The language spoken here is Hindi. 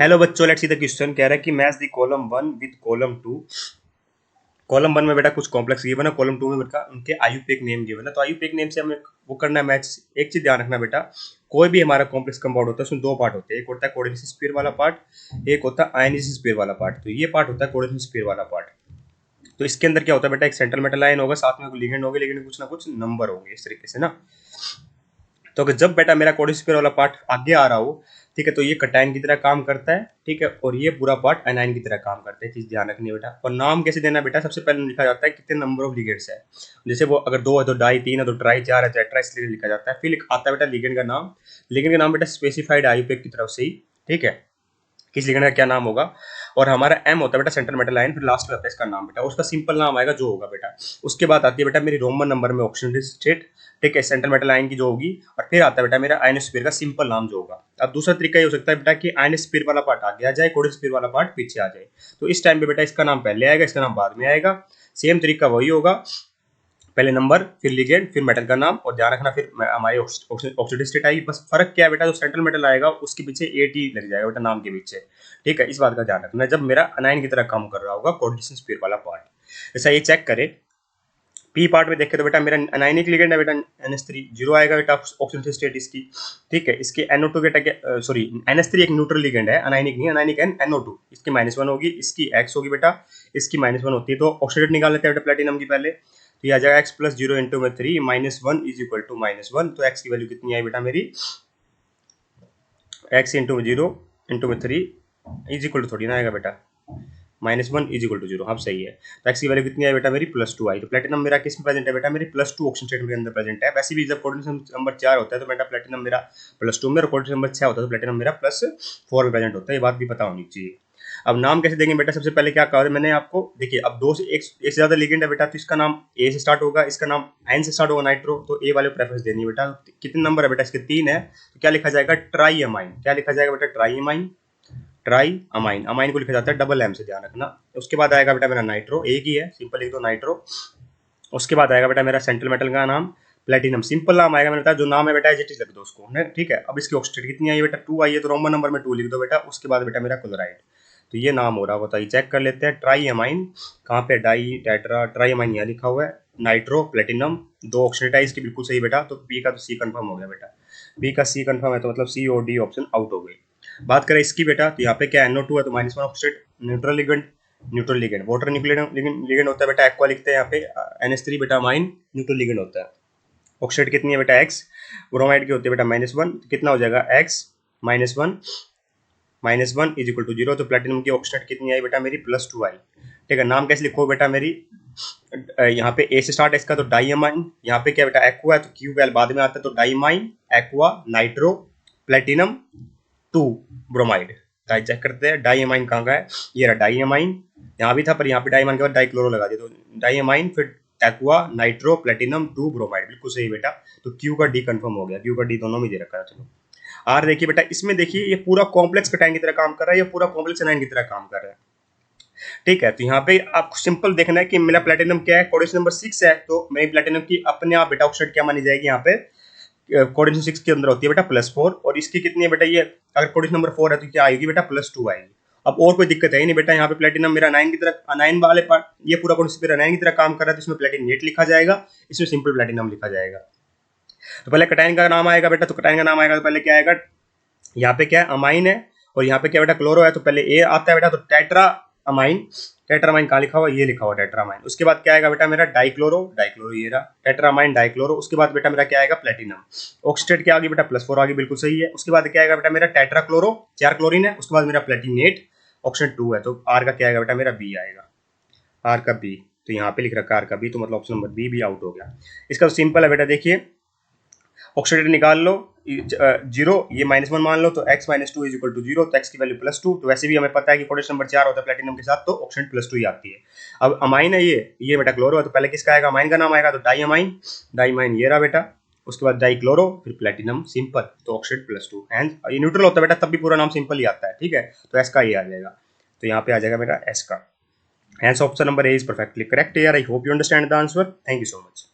हेलो बच्चों, लेट्स सी द क्वेश्चन। कह रहा है कि match the column one with column to. Column one में बेटा कुछ कॉम्प्लेक्स गिवन है, कॉलम टू में बेटा उनके आयुपेक नेम गिवन है। तो आयुपेक नेम से हमें वो करना है मैच। एक चीज ध्यान रखना बेटा, कोई भी हमारा कॉम्प्लेक्स कंपाउंड होता है उसमें दो पार्ट होते हैं। एक होता है कोऑर्डिनेशन स्फीयर वाला पार्ट, एक होता है आयनीकरण स्फीयर वाला पार्ट। तो ये पार्ट होता है कोऑर्डिनेशन स्फीयर वाला पार्ट। तो इसके अंदर क्या होता है बेटा, एक सेंट्रल मेटल आयन होगा, साथ में लिगेंड होंगे, लिगेंड में कुछ ना कुछ नंबर होंगे, इस तरीके से ना। तो अगर जब बेटा मेरा कोऑर्डिनेशन वाला पार्ट आगे आ रहा हो, ठीक है, तो ये कटायन की तरह काम करता है, ठीक है, और ये पूरा पार्ट एनायन की तरह काम करता है। चीज ध्यान रखनी है बेटा। और नाम कैसे देना है बेटा, सबसे पहले लिखा जाता है कितने नंबर ऑफ लिगेंड्स है। जैसे वो अगर दो है तो डाई, तीन है तो ट्राई, चार है तो टेट्रा, इसलिए लिखा जाता है। फिर आता है बेटा लिगेंड का नाम। लिगेंड का नाम बेटा स्पेसिफाइड आईयूपीएक की तरफ से ही, ठीक है, किस लिगेंड का क्या नाम होगा। और हमारा एम होता है बेटा सेंट्रल मेटल आयन, फिर लास्ट में आता है इसका नाम बेटा, उसका सिंपल नाम आएगा जो होगा बेटा। उसके बाद आती है बेटा मेरी रोमन नंबर में ऑक्सीजन स्टेट, ठीक है, सेंट्रल मेटल आयन की जो होगी। और फिर आता है बेटा मेरा आयनोस्फीयर का सिंपल नाम जो होगा। अब दूसरा तरीका ये हो सकता है बेटा कि आयनोस्फीयर वाला पार्ट आगे आ जाए, कोऑर्डिनेशन वाला पार्ट पीछे आ जाए। तो इस टाइम पे बेटा इसका नाम पहले आएगा, इसका नाम बाद में आएगा। सेम तरीका वही होगा, पहले नंबर, फिर लिगेंड, फिर मेटल का नाम, और ध्यान रखना फिर हमारी ऑक्सीडेटिव स्टेट आएगी। बस फर्क क्या है बेटा, जो सेंट्रल मेटल आएगा उसके पीछे एटी लग जाएगा बेटा नाम के पीछे, ठीक है। इस बात का ध्यान रखना जब मेरा अनायन की तरह काम कर रहा होगा कोऑर्डिनेशन स्फीयर वाला पार्ट। जैसा ये चेक करें, पी पार्ट में देखे तो बेटा मेरा अनायनिक लिगेंड है बेटा NH3, जीरो आएगा बेटा ऑक्सीडेटिव स्टेट इसकी, ठीक है। इसके NO2 के सॉरी NH3 एक न्यूट्रल लिगेंड है, अनायनिक नहीं, अनायनिक है NO2, इसकी -1 होगी, इसकी X होगी बेटा, इसकी -1 होती है। तो ऑक्सीडेट निकाल लेते हैं बेटा प्लेटिनम की पहले। तो ये आ जाएगा x प्लस जीरो इंटू में three minus one is equal to -1। तो x की वैल्यू कितनी आई बेटा मेरी, x इंटू में जीरो इंटू में थ्री इज इक्वल टू थोड़ी ना आएगा बेटा, -1 इज इक्वल टू जीरो। हाँ सही है। तो x की वैल्यू कितनी आई बेटा मेरी, +2 आई। तो प्लेटिनम मेरा किस में प्रेजेंट है बेटा, मेरी +2 ऑक्सीजन स्टेट के अंदर प्रेजेंट है। वैसे भी जब कोऑर्डिनेशन नंबर 4 होता है तो बेटा प्लेटिनम मेरा +2 में, और कोऑर्डिनेशन नंबर 6 होता है तो प्लेटिनम मेरा +4 में प्रेजेंट होता है। ये बात भी पता होनी चाहिए। अब नाम कैसे देंगे बेटा, सबसे पहले क्या कहा मैंने आपको, देखिए अब दो से एक से ज्यादा लिगेंड है बेटा, तो इसका नाम ए से स्टार्ट होगा, इसका नाम एन से स्टार्ट होगा नाइट्रो, तो ए वाले प्रेफरेंस देनी है बेटा। कितने नंबर है बेटा, इसके 3 है। तो क्या लिखा जाएगा, ट्राई अमाइन। क्या लिखा जाएगा बेटा, try amine. Try amine, amine को लिखा जाता है डबल एम से, ध्यान रखना। उसके बाद आएगा बेटा मेरा नाइट्रो, एक ही है, सिंपल लिख दो नाइट्रो। उसके बाद आएगा बेटा मेरा सेंट्रल मेटल का नाम प्लेटिनम, सिंपल नाम आएगा। मैंने बताया जो नाम है बेटा एज इट इज लग दो उसको, ठीक है। अब इसकी ऑक्सीडेट कितनी आई है बेटा, 2 आई है, तो रोमन नंबर में 2 लिख दो बेटा। उसके बाद बेटा मेरा क्लोराइड। तो ये नाम हो रहा होता है, चेक कर लेते हैं। ट्राई अमाइन कहाँ पे, डाई टेट्रा, ट्राई अमाइन यहाँ लिखा हुआ है, नाइट्रो प्लेटिनम, दो ऑक्सीडेट आई, इसकी बिल्कुल सही बेटा। तो बी का तो सी कंफर्म हो गया बेटा, बी का सी कंफर्म है, तो मतलब सी और डी ऑप्शन आउट हो गई। बात करें इसकी बेटा, तो यहाँ पे क्या NO2 है तो -1 oxidate, neutral ligand, neutral ligand, water ligand होता है बेटा, एक्वा लिखते हैं यहाँ पे, NH3 बेटा माइन न्यूट्रल लिगेंड होता है। ऑक्सीडेट कितनी है बेटा X, ब्रोमाइड की होती है बेटा -1, तो कितना हो जाएगा X -1 is equal to zero. तो प्लेटिनम की ऑक्सीडेट कितनी आई बेटा मेरी, +2 आई, ठीक है। नाम कैसे लिखो बेटा मेरी, यहाँ पे ए से स्टार्ट है इसका, तो डाईअमाइन। यहाँ पे क्या बेटा एक्वा है, तो क्यू वैल बाद में आता है, तो diamine, aqua, nitro, platinum, 2 bromide. Check करते हैं डाईअमाइन कहाँ का है, ये रहा डाईअमाइन, यहाँ भी था पर यहाँ पे डाईअमाइन के बाद डाइक्लोरो लगा दिया, तो डाईअमाइन, फिर एक्वा, नाइट्रो, प्लेटिनम, 2 ब्रोमाइड, बिल्कुल सही बेटा। तो क्यू का डी कंफर्म हो गया, क्यू का डी दोनों में दे रखा है। चलो आर देखिए बेटा, इसमें देखिए ये पूरा कॉम्प्लेक्स कटाइन की तरह काम कर रहा है, ये पूरा कॉम्प्लेक्स एनाइन की तरह काम कर रहा है, ठीक है। तो यहाँ पे आपको सिंपल देखना है कि मेरा प्लेटिनम क्या है, कोऑर्डिनेशन नंबर 6 है, तो मेरी प्लेटिनम की अपने आप बेटा ऑक्साइड क्या मानी जाएगी, यहाँ पे कोऑर्डिनेशन 6 के अंदर होती है बेटा +4, और इसकी कितनी है बेटा, ये अगर कोऑर्डिनेशन नंबर 4 है तो क्या आएगी बेटा, +2 आएगी। अब और कोई दिक्कत है ही नहीं बेटा, यहाँ पे प्लेटिनम मेरा अनायन की तरह, अनायन वाले पार्ट, ये पूरा कोऑर्डिनेशन अनायन की तरह काम कर रहा है, तो इसमें प्लेटिनेट लिखा जाएगा, इसमें सिंपल प्लेटिनम लिखा जाएगा। तो पहले कटाइन का नाम आएगा बेटा, तो कटाइन का नाम आएगा तो पहले क्या आएगा, यहाँ पे क्या है अमाइन है, और यहाँ पे क्या बेटा क्लोरो है, तो पहले ए आता है बेटा, तो टेट्रा अमाइन। टेट्रा अमाइन कहाँ लिखा हुआ, ये लिखा हुआ टेट्रा अमाइन। उसके बाद क्या आएगा बेटा मेरा डाइक्लोरो, डाइक्लोरो ये रहा टेट्रा अमाइन डाइक्लोरो। उसके बाद बेटा मेरा क्या आएगा, प्लेटिनम, ऑक्सीडेट क्या आ गई बेटा, +4 आ गई, बिल्कुल सही है। उसके बाद क्या आएगा बेटा मेरा टेट्रा क्लोरो, 4 क्लोरीन है। उसके बाद मेरा प्लेटिनेट, ऑक्सीडेंट 2 है, तो आर का क्या आएगा बेटा मेरा, बी आएगा, आर का बी। तो यहाँ पे लिख रखा है आर का बी, तो मतलब ऑप्शन नंबर बी भी आउट हो गया। इसका तो सिंपल है बेटा, देखिए ऑक्सीडेटर निकाल लो, जीरो, ये -1 मान लो, तो x -2 is equal to zero, तो x की वैल्यू +2। तो वैसे भी हमें पता है कि कोऑर्डिनेशन नंबर 4 होता है प्लेटिनम के साथ, तो ऑक्सीडेंट +2 ही आती है। अब अमाइन है ये बेटा क्लोरो है, तो पहले किसका आएगा, अमाइन का नाम आएगा, तो डाईअमाइन, डाईअमाइन ये रहा बेटा। उसके बाद डाइक्लोरो, फिर प्लेटिनम, सिंपल, तो ऑक्सीडेंट +2 एंड ये न्यूट्रल होता है बेटा, तब भी पूरा नाम सिंपल ही आता है, ठीक है। तो एस का ये आ जाएगा, तो यहाँ पे आ जाएगा मेरा एस का। Hence option number A is perfectly correct here. I hope you understand the answer. Thank you so much.